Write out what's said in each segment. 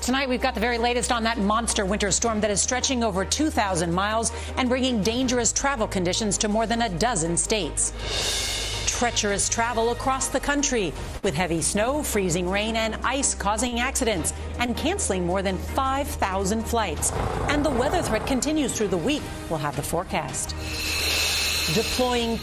Tonight, we've got the very latest on that monster winter storm that is stretching over 2,000 miles and bringing dangerous travel conditions to more than a dozen states. Treacherous travel across the country with heavy snow, freezing rain and ice causing accidents and canceling more than 5,000 flights. And the weather threat continues through the week. We'll have the forecast. Deploying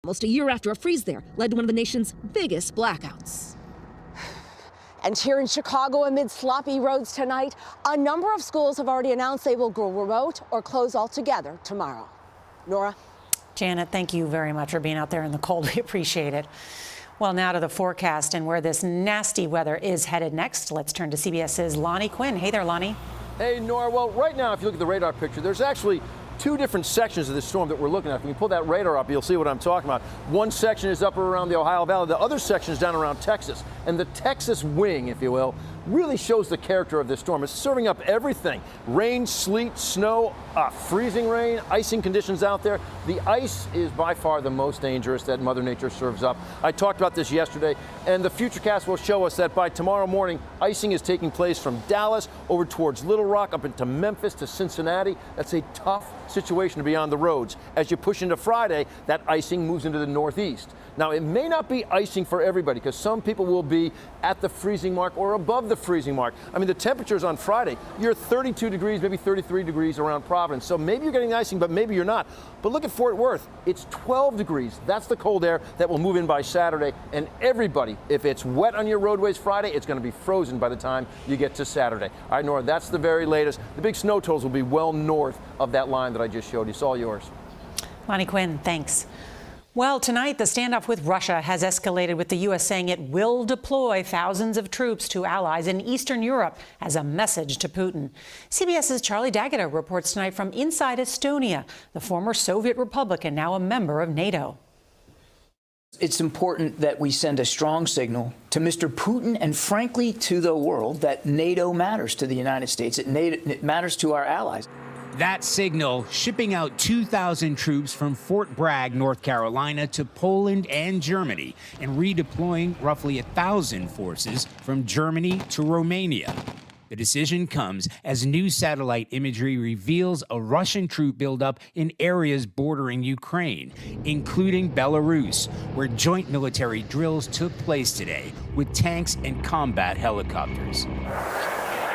Almost a year after a freeze there led to one of the nation's biggest blackouts. And here in Chicago, amid sloppy roads tonight, a number of schools have already announced they will go remote or close altogether tomorrow. Nora? Janet, thank you very much for being out there in the cold. We appreciate it. Well, now to the forecast and where this nasty weather is headed next. Let's turn to CBS's Lonnie Quinn. Hey there, Lonnie. Hey, Nora. Well, right now, if you look at the radar picture, there's actually two different sections of this storm that we're looking at. If you pull that radar up, you'll see what I'm talking about. One section is up around the Ohio Valley. The other section is down around Texas. And the Texas wing, if you will, really shows the character of this storm. It's serving up everything. Rain, sleet, snow, freezing rain, icing conditions out there. The ice is by far the most dangerous that Mother Nature serves up. I talked about this yesterday, and the Futurecast will show us that by tomorrow morning, icing is taking place from Dallas over towards Little Rock, up into Memphis to Cincinnati. That's a tough situation to be on the roads. As you push into Friday, that icing moves into the northeast. Now, it may not be icing for everybody because some people will be at the freezing mark or above the freezing mark. I mean, the temperatures on Friday, you're 32 degrees, maybe 33 degrees around Providence. So maybe you're getting icing, but maybe you're not. But look at Fort Worth. It's 12 degrees. That's the cold air that will move in by Saturday. And everybody, if it's wet on your roadways Friday, it's going to be frozen by the time you get to Saturday. All right, Nora, that's the very latest. The big snow totals will be well north of that line that I just showed you. It's all yours. Lonnie Quinn, thanks. Well, tonight, the standoff with Russia has escalated, with the U.S. saying it will deploy thousands of troops to allies in Eastern Europe as a message to Putin. CBS's Charlie D'Agata reports tonight from inside Estonia, the former Soviet republic and now a member of NATO. It's important that we send a strong signal to Mr. Putin and, frankly, to the world that NATO matters to the United States. It matters to our allies. That signal, shipping out 2,000 troops from Fort Bragg, North Carolina, to Poland and Germany, and redeploying roughly 1,000 forces from Germany to Romania. The decision comes as new satellite imagery reveals a Russian troop buildup in areas bordering Ukraine, including Belarus, where joint military drills took place today with tanks and combat helicopters.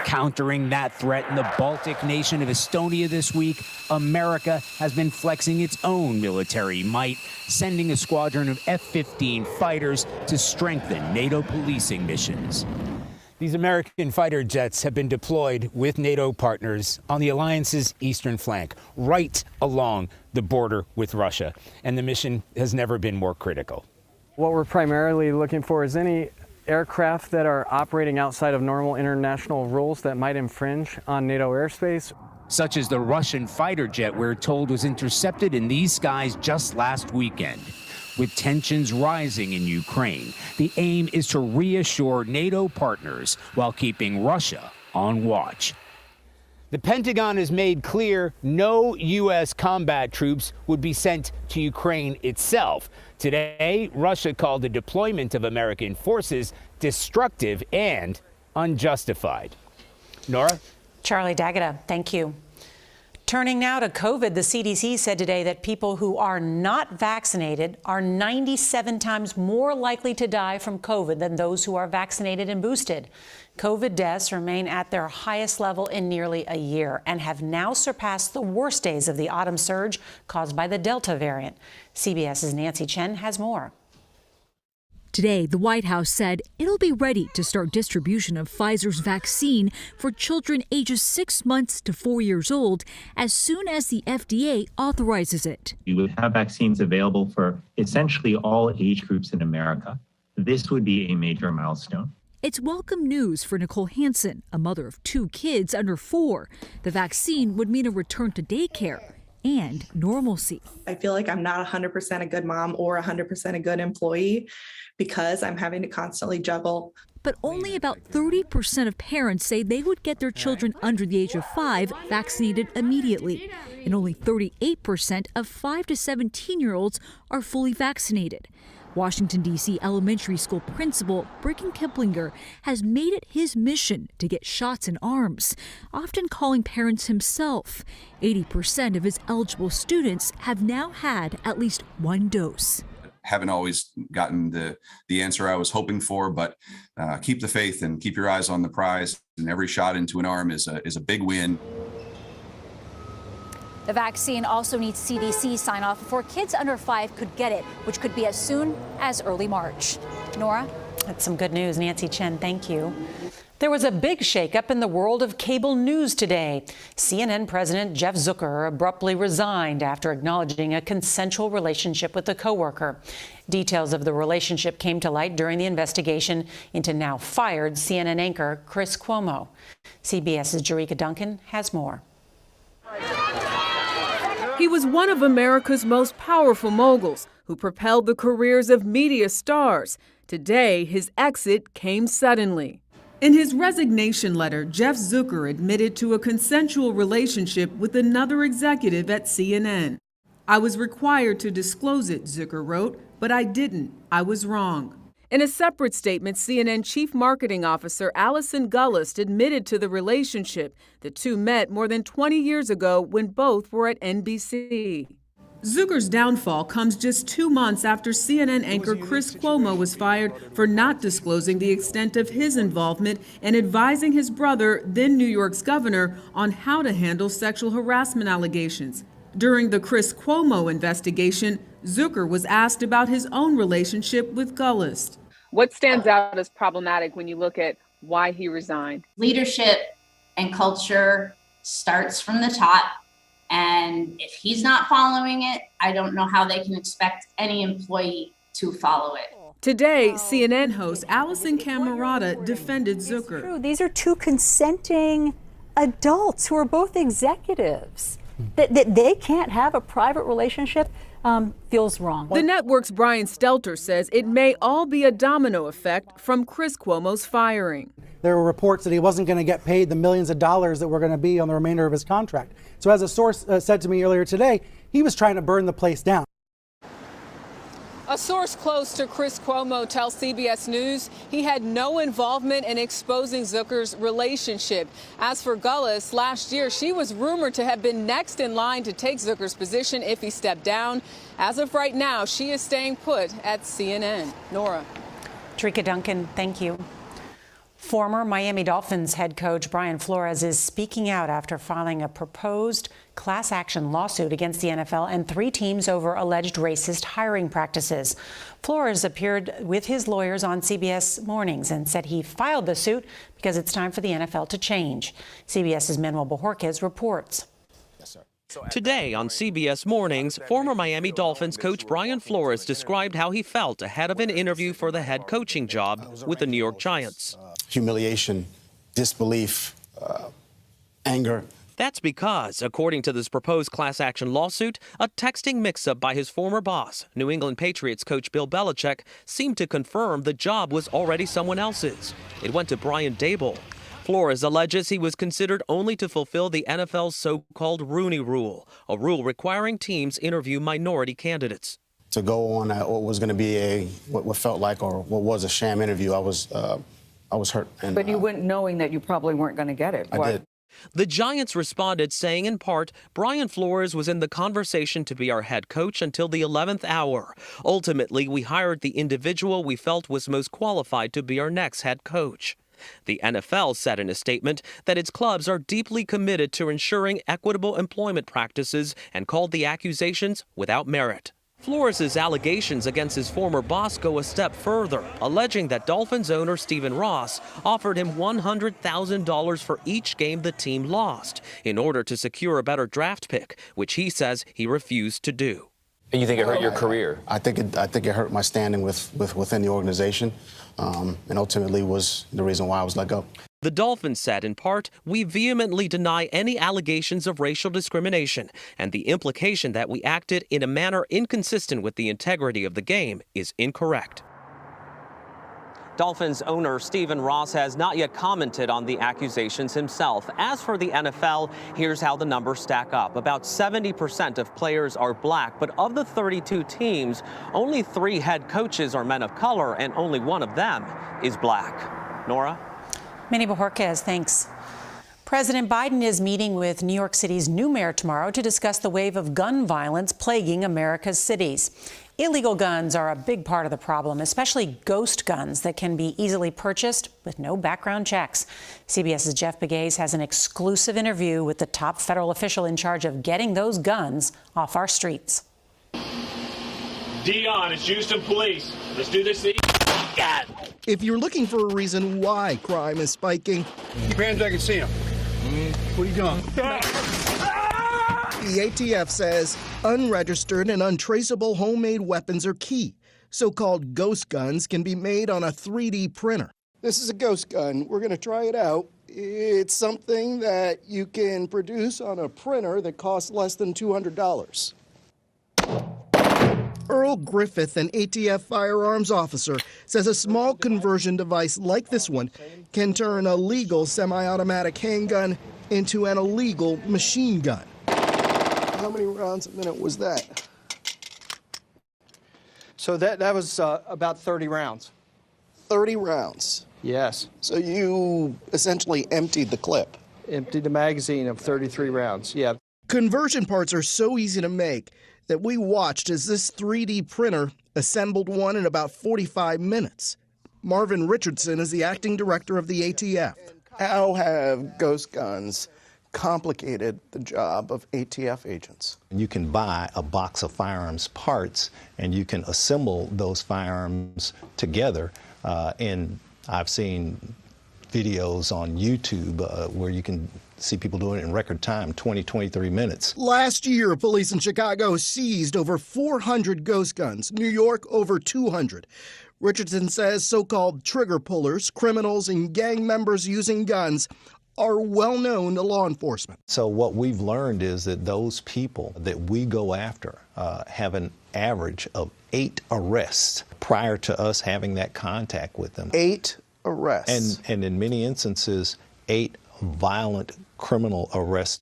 Countering that threat in the Baltic nation of Estonia this week, America has been flexing its own military might, sending a squadron of F-15 fighters to strengthen NATO policing missions. These American fighter jets have been deployed with NATO partners on the alliance's eastern flank, right along the border with Russia. And the mission has never been more critical. What we're primarily looking for is any aircraft that are operating outside of normal international rules that might infringe on NATO airspace. Such as the Russian fighter jet we're told was intercepted in these skies just last weekend. With tensions rising in Ukraine, the aim is to reassure NATO partners while keeping Russia on watch. The Pentagon has made clear no U.S. combat troops would be sent to Ukraine itself. Today, Russia called the deployment of American forces destructive and unjustified. Nora? Charlie D'Agata, thank you. Turning now to COVID, the CDC said today that people who are not vaccinated are 97 times more likely to die from COVID than those who are vaccinated and boosted. COVID deaths remain at their highest level in nearly a year and have now surpassed the worst days of the autumn surge caused by the Delta variant. CBS's Nancy Chen has more. Today, the White House said it'll be ready to start distribution of Pfizer's vaccine for children ages 6 months to 4 years old as soon as the FDA authorizes it. We would have vaccines available for essentially all age groups in America. This would be a major milestone. It's welcome news for Nicole Hansen, a mother of 2 kids under 4. The vaccine would mean a return to daycare and normalcy. I feel like I'm not 100% a good mom or 100% a good employee because I'm having to constantly juggle. But only about 30% of parents say they would get their children under the age of 5 vaccinated immediately. And only 38% of 5 to 17-year-olds are fully vaccinated. Washington, D.C. elementary school principal Bricken Kiplinger has made it his mission to get shots in arms, often calling parents himself. 80% of his eligible students have now had at least 1 dose. Haven't always gotten the answer I was hoping for, but keep the faith and keep your eyes on the prize. And every shot into an arm is a big win. The vaccine also needs CDC sign-off before kids under 5 could get it, which could be as soon as early March. Nora? That's some good news. Nancy Chen, thank you. There was a big shakeup in the world of cable news today. CNN President Jeff Zucker abruptly resigned after acknowledging a consensual relationship with a coworker. Details of the relationship came to light during the investigation into now fired CNN anchor Chris Cuomo. CBS's Jerika Duncan has more. He was one of America's most powerful moguls who propelled the careers of media stars. Today, his exit came suddenly. In his resignation letter, Jeff Zucker admitted to a consensual relationship with another executive at CNN. "I was required to disclose it," Zucker wrote, "but I didn't. I was wrong." In a separate statement, CNN Chief Marketing Officer Allison Gullist admitted to the relationship. The two met more than 20 years ago when both were at NBC. Zucker's downfall comes just 2 months after CNN anchor Chris Cuomo was fired for not disclosing the extent of his involvement and advising his brother, then New York's governor, on how to handle sexual harassment allegations. During the Chris Cuomo investigation, Zucker was asked about his own relationship with Gullist. What stands out as problematic when you look at why he resigned? Leadership and culture starts from the top And if he's not following it, I don't know how they can expect any employee to follow it. Today, CNN host Allison Camerata defended Zucker. These are two consenting adults who are both executives. That they can't have a private relationship feels wrong. The network's Brian Stelter says it may all be a domino effect from Chris Cuomo's firing. There were reports that he wasn't going to get paid the millions of dollars that were going to be on the remainder of his contract. So as a source said to me earlier today, he was trying to burn the place down. A source close to Chris Cuomo tells CBS News he had no involvement in exposing Zucker's relationship. As for Gullis, last year she was rumored to have been next in line to take Zucker's position if he stepped down. As of right now, she is staying put at CNN. Nora. Tarika Duncan, thank you. Former Miami Dolphins head coach Brian Flores is speaking out after filing a proposed class action lawsuit against the NFL and 3 teams over alleged racist hiring practices. Flores appeared with his lawyers on CBS Mornings and said he filed the suit because it's time for the NFL to change. CBS's Manuel Bojorquez reports. Today on CBS Mornings, former Miami Dolphins coach Brian Flores described how he felt ahead of an interview for the head coaching job with the New York Giants. Humiliation, disbelief, anger. That's because, according to this proposed class action lawsuit, a texting mix-up by his former boss, New England Patriots coach Bill Belichick, seemed to confirm the job was already someone else's. It went to Brian Daboll. Flores alleges he was considered only to fulfill the NFL's so-called Rooney Rule, a rule requiring teams interview minority candidates. To go on what was going to be what felt like or what was a sham interview, I was hurt. And, but you went knowing that you probably weren't going to get it. I did. The Giants responded saying, in part, Brian Flores was in the conversation to be our head coach until the 11th hour. Ultimately, we hired the individual we felt was most qualified to be our next head coach. The NFL said in a statement that its clubs are deeply committed to ensuring equitable employment practices and called the accusations without merit. Flores' allegations against his former boss go a step further, alleging that Dolphins owner Stephen Ross offered him $100,000 for each game the team lost in order to secure a better draft pick, which he says he refused to do. And you think it hurt your career? I think it hurt my standing within the organization, and ultimately was the reason why I was let go. The Dolphins said, in part, we vehemently deny any allegations of racial discrimination, and the implication that we acted in a manner inconsistent with the integrity of the game is incorrect. Dolphins owner Stephen Ross has not yet commented on the accusations himself. As for the NFL, here's how the numbers stack up. About 70% of players are black, but of the 32 teams, only 3 head coaches are men of color, and only 1 of them is black. Nora? Manny Bojorquez, thanks. President Biden is meeting with New York City's new mayor tomorrow to discuss the wave of gun violence plaguing America's cities. Illegal guns are a big part of the problem, especially ghost guns that can be easily purchased with no background checks. CBS's Jeff Begays has an exclusive interview with the top federal official in charge of getting those guns off our streets. Dion, it's Houston Police. Let's do this. God. If you're looking for a reason why crime is spiking, keep your hands back and see him. What are you doing? The ATF says unregistered and untraceable homemade weapons are key. So-called ghost guns can be made on a 3D printer. This is a ghost gun. We're going to try it out. It's something that you can produce on a printer that costs less than $200. Earl Griffith, an ATF firearms officer, says a small conversion device like this one can turn a legal semi-automatic handgun into an illegal machine gun. How many rounds a minute was that? So that was about 30 rounds. 30 rounds? Yes. So you essentially emptied the clip? Emptied the magazine of 33 rounds, yeah. Conversion parts are so easy to make that we watched as this 3D printer assembled one in about 45 minutes. Marvin Richardson is the acting director of the ATF. How have ghost guns complicated the job of ATF agents? You can buy a box of firearms parts and you can assemble those firearms together. And I've seen videos on YouTube where you can see people doing it in record time, 20, 23 minutes. Last year, police in Chicago seized over 400 ghost guns. New York, over 200. Richardson says so-called trigger pullers, criminals, and gang members using guns are well known to law enforcement. So what we've learned is that those people that we go after have an average of 8 arrests prior to us having that contact with them. 8 arrests. And in many instances, 8 violent criminal arrests.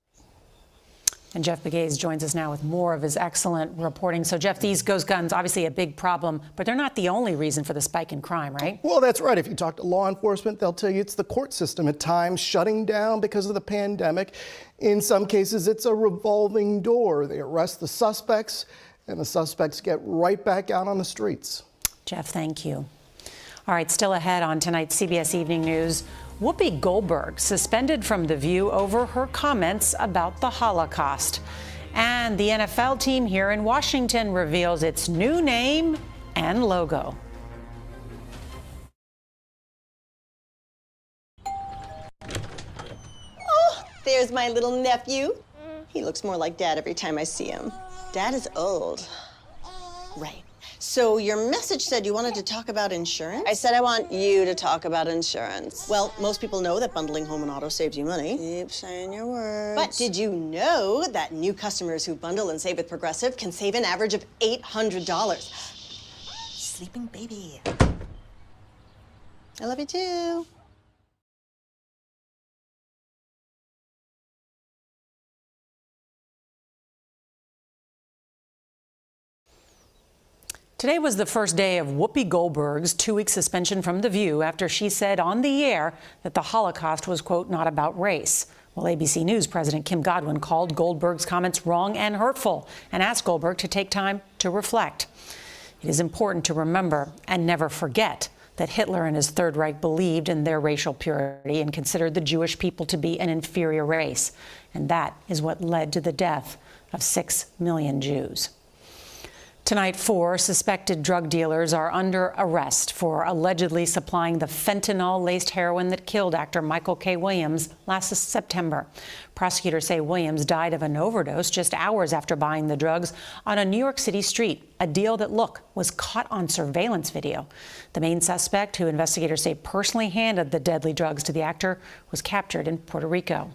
And Jeff Pegues joins us now with more of his excellent reporting. So, Jeff, these ghost guns, obviously a big problem, but they're not the only reason for the spike in crime, right? Well, that's right. If you talk to law enforcement, they'll tell you it's the court system at times shutting down because of the pandemic. In some cases, it's a revolving door. They arrest the suspects, and the suspects get right back out on the streets. Jeff, thank you. All right, still ahead on tonight's CBS Evening News, Whoopi Goldberg suspended from The View over her comments about the Holocaust. And the NFL team here in Washington reveals its new name and logo. Oh, there's my little nephew. He looks more like Dad every time I see him. Dad is old. Right. So your message said you wanted to talk about insurance? I said I want you to talk about insurance. Well, most people know that bundling home and auto saves you money. Keep saying your words. But did you know that new customers who bundle and save with Progressive can save an average of $800? Sleeping baby. I love you too. Today was the first day of Whoopi Goldberg's 2-week suspension from The View after she said on the air that the Holocaust was, quote, not about race. Well, ABC News President Kim Godwin called Goldberg's comments wrong and hurtful and asked Goldberg to take time to reflect. It is important to remember and never forget that Hitler and his Third Reich believed in their racial purity and considered the Jewish people to be an inferior race. And that is what led to the death of 6 million Jews. Tonight, 4 suspected drug dealers are under arrest for allegedly supplying the fentanyl-laced heroin that killed actor Michael K. Williams last September. Prosecutors say Williams died of an overdose just hours after buying the drugs on a New York City street, a deal that, was caught on surveillance video. The main suspect, who investigators say personally handed the deadly drugs to the actor, was captured in Puerto Rico.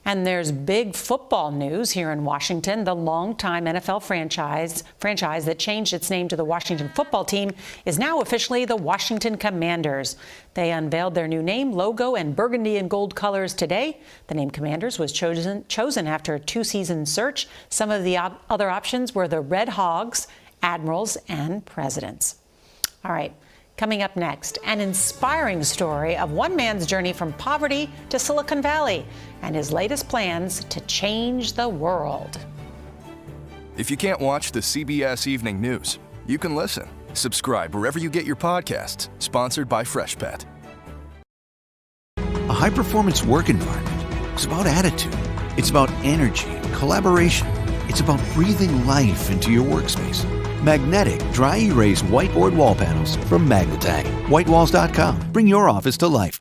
And there's big football news here in Washington. The longtime NFL franchise that changed its name to the Washington Football Team is now officially the Washington Commanders. They unveiled their new name, logo, and burgundy and gold colors today. The name Commanders was chosen after a 2-season search. Some of the other options were the Red Hogs, Admirals, and Presidents. All right. Coming up next, an inspiring story of one man's journey from poverty to Silicon Valley and his latest plans to change the world. If you can't watch the CBS Evening News, you can listen. Subscribe wherever you get your podcasts. Sponsored by Freshpet. A high-performance work environment is about attitude. It's about energy and collaboration. It's about breathing life into your workspace. Magnetic dry erase whiteboard wall panels from Magnatag. Whitewalls.com. Bring your office to life.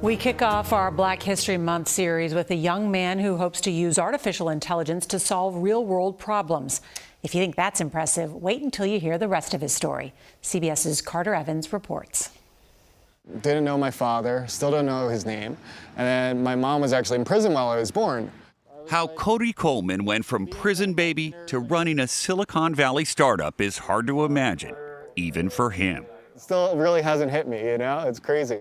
We kick off our Black History Month series with a young man who hopes to use artificial intelligence to solve real-world problems. If you think that's impressive, wait until you hear the rest of his story. CBS's Carter Evans reports. Didn't know my father, still don't know his name, and then my mom was actually in prison while I was born. How Cody Coleman went from prison baby to running a Silicon Valley startup is hard to imagine, even for him. Still really hasn't hit me, it's crazy.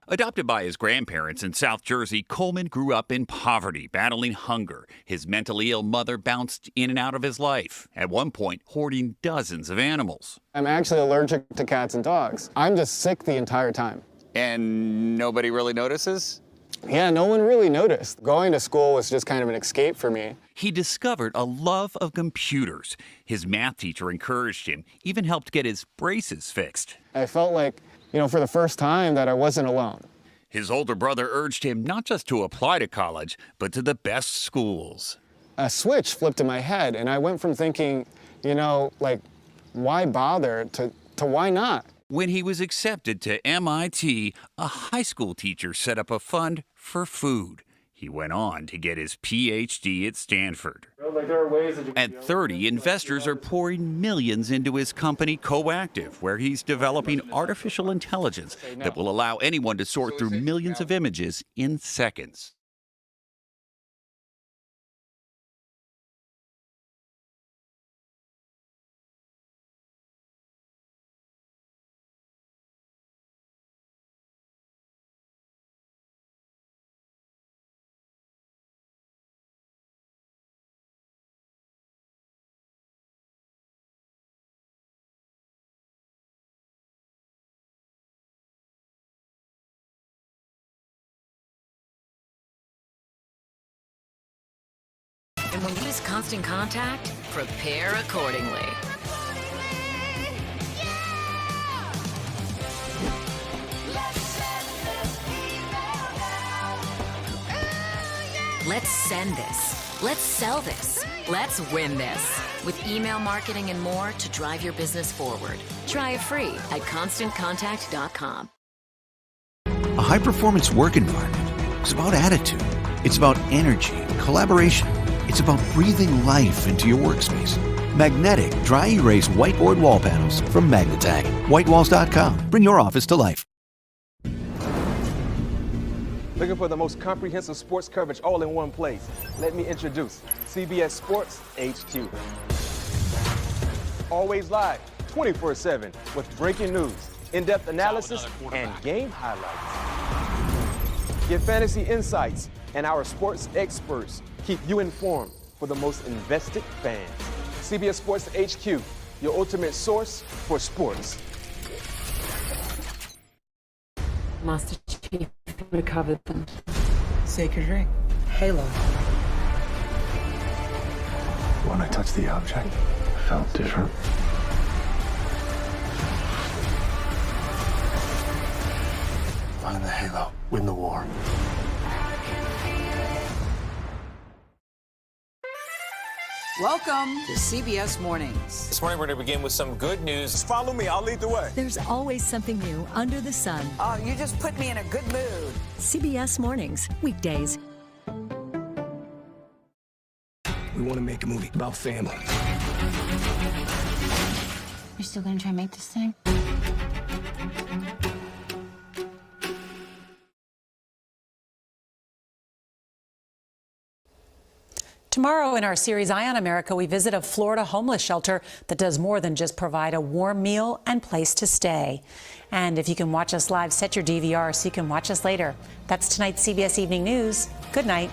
Adopted by his grandparents in South Jersey, Coleman grew up in poverty, battling hunger. His mentally ill mother bounced in and out of his life, at one point hoarding dozens of animals. I'm actually allergic to cats and dogs. I'm just sick the entire time. And nobody really notices? Yeah, no one really noticed. Going to school was just kind of an escape for me. He discovered a love of computers. His math teacher encouraged him, even helped get his braces fixed. I felt like, for the first time that I wasn't alone. His older brother urged him not just to apply to college, but to the best schools. A switch flipped in my head, and I went from thinking, You know, like, why bother to why not? When he was accepted to MIT, a high school teacher set up a fund for food. He went on to get his PhD at Stanford. Like, there are ways that you At 30, investors are pouring millions into his company, Coactive, where he's developing artificial intelligence that will allow anyone to sort through millions of images in seconds. And when you use Constant Contact, prepare accordingly. Let's send this. Let's sell this. Let's win this. With email marketing and more to drive your business forward. Try it free at ConstantContact.com. A high-performance work environment is about attitude. It's about energy and collaboration. It's about breathing life into your workspace. Magnetic dry erase whiteboard wall panels from Magnatag. Whitewalls.com. Bring your office to life. Looking for the most comprehensive sports coverage all in one place? Let me introduce CBS Sports HQ. Always live, 24/7, with breaking news, in-depth analysis, and game highlights. Get fantasy insights, and our sports experts keep you informed for the most invested fans. CBS Sports HQ, your ultimate source for sports. Master Chief recovered them. Sacred ring. Halo. When I touched the object, it felt different. Find the Halo. Win the war. Welcome to CBS Mornings. This morning we're going to begin with some good news. Just follow me, I'll lead the way. There's always something new under the sun. Oh, you just put me in a good mood. CBS Mornings, weekdays. We want to make a movie about family. You're still gonna try and make this thing? Tomorrow in our series Eye on America, we visit a Florida homeless shelter that does more than just provide a warm meal and place to stay. And if you can watch us live, set your DVR so you can watch us later. That's tonight's CBS Evening News. Good night.